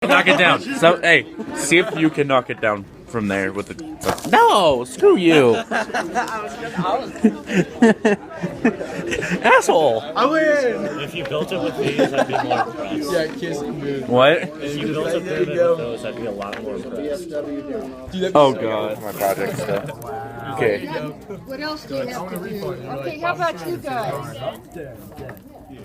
Knock it down. So, hey, see if you can knock it down from there with the. No, screw you, asshole. I win. If you built it with these, I'd be more impressed. Yeah, kiss and move. What? If you built a pyramid with those, I'd be a lot more impressed. Oh god, my project stuff. Okay. What else do you have to do? Okay, how about you guys?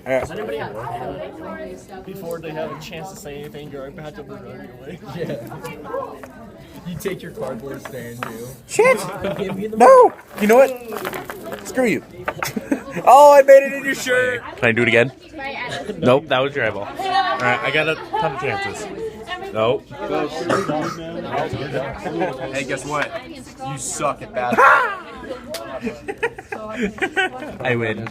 Does anybody at work before they have a chance to say anything, you're about to run away? Yeah. You take your cardboard stand, too. Shit! No! You know what? Screw you. Oh, I made it in your shirt! Can I do it again? Nope, that was your eyeball. Alright, I got a ton of chances. Nope. Hey, guess what? You suck at basketball. I win.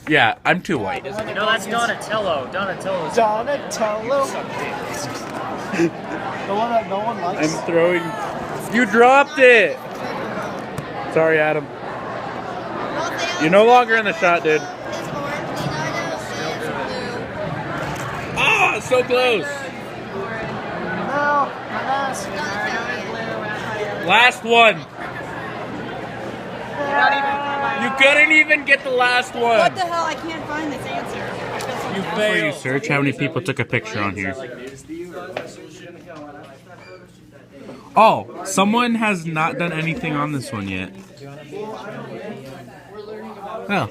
Yeah, I'm too white. No, that's Donatello. Donatello. Donatello. The one that no one likes. I'm throwing. You dropped it! Sorry, Adam. You're no longer in the shot, dude. Ah, so close! Last one. You couldn't even get the last one. What the hell? I can't find this answer. You failed. You search how many people took a picture on here. Oh, someone has not done anything on this one yet. Oh.